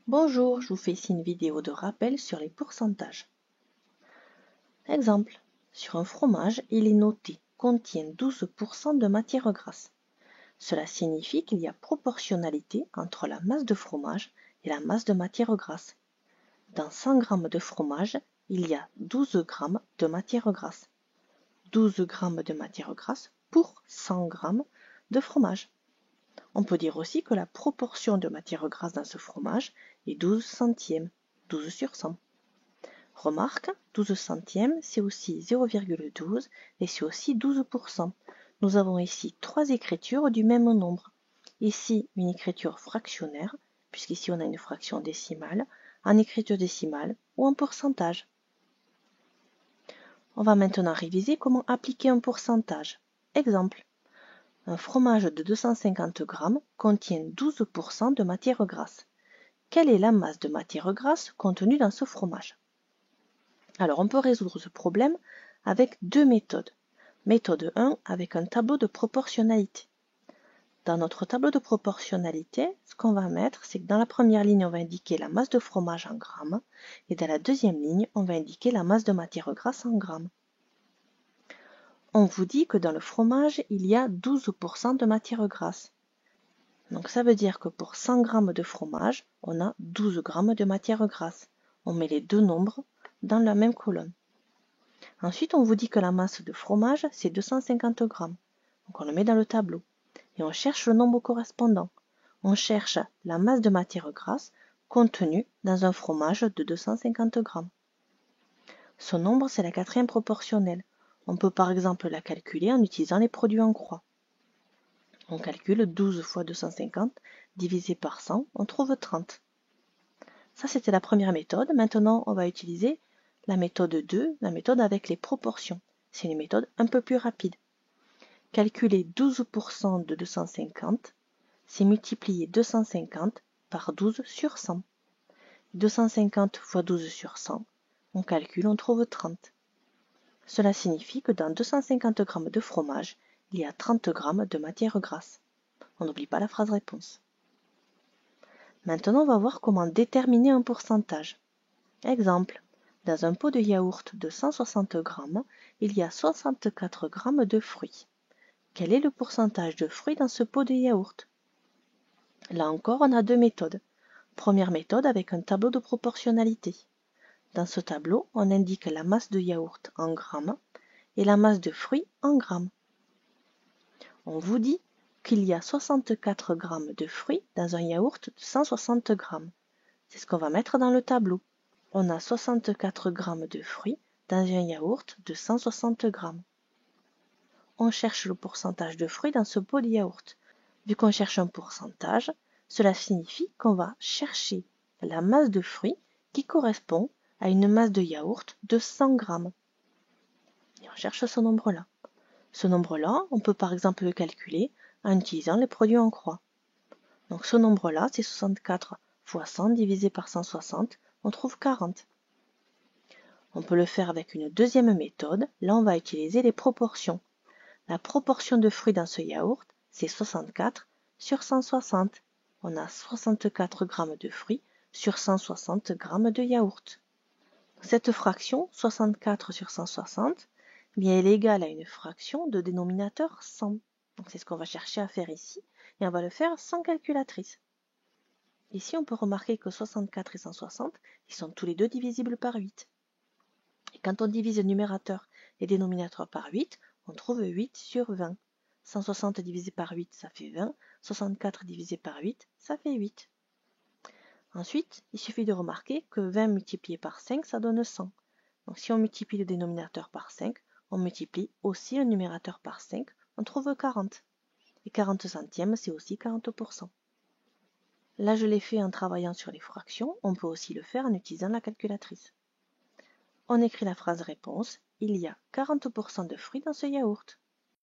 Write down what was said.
Bonjour, je vous fais ici une vidéo de rappel sur les pourcentages. Exemple, sur un fromage, il est noté contient 12% de matière grasse. Cela signifie qu'il y a proportionnalité entre la masse de fromage et la masse de matière grasse. Dans 100 g de fromage, il y a 12 g de matière grasse. 12 g de matière grasse pour 100 g de fromage. On peut dire aussi que la proportion de matière grasse dans ce fromage est 12 centièmes, 12 sur 100. Remarque, 12 centièmes, c'est aussi 0,12 et c'est aussi 12%. Nous avons ici trois écritures du même nombre. Ici, une écriture fractionnaire, puisqu'ici on a une fraction décimale, en écriture décimale ou en pourcentage. On va maintenant réviser comment appliquer un pourcentage. Exemple. Un fromage de 250 g contient 12% de matière grasse. Quelle est la masse de matière grasse contenue dans ce fromage? Alors, on peut résoudre ce problème avec deux méthodes. Méthode 1 avec un tableau de proportionnalité. Dans notre tableau de proportionnalité, ce qu'on va mettre, c'est que dans la première ligne, on va indiquer la masse de fromage en grammes, et dans la deuxième ligne, on va indiquer la masse de matière grasse en grammes. On vous dit que dans le fromage, il y a 12% de matière grasse. Donc ça veut dire que pour 100 g de fromage, on a 12 g de matière grasse. On met les deux nombres dans la même colonne. Ensuite, on vous dit que la masse de fromage, c'est 250 g. Donc on le met dans le tableau. Et on cherche le nombre correspondant. On cherche la masse de matière grasse contenue dans un fromage de 250 g. Ce nombre, c'est la quatrième proportionnelle. On peut par exemple la calculer en utilisant les produits en croix. On calcule 12 fois 250 divisé par 100, on trouve 30. Ça, c'était la première méthode. Maintenant, on va utiliser la méthode 2, la méthode avec les proportions. C'est une méthode un peu plus rapide. Calculer 12% de 250, c'est multiplier 250 par 12 sur 100. 250 fois 12 sur 100, on calcule, on trouve 30. Cela signifie que dans 250 g de fromage, il y a 30 g de matière grasse. On n'oublie pas la phrase réponse. Maintenant, on va voir comment déterminer un pourcentage. Exemple, dans un pot de yaourt de 160 g, il y a 64 g de fruits. Quel est le pourcentage de fruits dans ce pot de yaourt? Là encore, on a deux méthodes. Première méthode avec un tableau de proportionnalité. Dans ce tableau, on indique la masse de yaourt en grammes et la masse de fruits en grammes. On vous dit qu'il y a 64 g de fruits dans un yaourt de 160 g. C'est ce qu'on va mettre dans le tableau. On a 64 g de fruits dans un yaourt de 160 g. On cherche le pourcentage de fruits dans ce pot de yaourt. Vu qu'on cherche un pourcentage, cela signifie qu'on va chercher la masse de fruits qui correspond à une masse de yaourt de 100 g. Et on cherche ce nombre-là. Ce nombre-là, on peut par exemple le calculer en utilisant les produits en croix. Donc ce nombre-là, c'est 64 fois 100 divisé par 160, on trouve 40. On peut le faire avec une deuxième méthode. Là, on va utiliser les proportions. La proportion de fruits dans ce yaourt, c'est 64 sur 160. On a 64 g de fruits sur 160 g de yaourt. Cette fraction, 64 sur 160, bien, elle est égale à une fraction de dénominateur 100. Donc c'est ce qu'on va chercher à faire ici, et on va le faire sans calculatrice. Ici, on peut remarquer que 64 et 160, ils sont tous les deux divisibles par 8. Et quand on divise le numérateur et le dénominateur par 8, on trouve 8 sur 20. 160 divisé par 8, ça fait 20. 64 divisé par 8, ça fait 8. Ensuite, il suffit de remarquer que 20 multiplié par 5, ça donne 100. Donc si on multiplie le dénominateur par 5, on multiplie aussi le numérateur par 5, on trouve 40. Et 40 centièmes, c'est aussi 40%. Là, je l'ai fait en travaillant sur les fractions, on peut aussi le faire en utilisant la calculatrice. On écrit la phrase réponse, il y a 40% de fruits dans ce yaourt.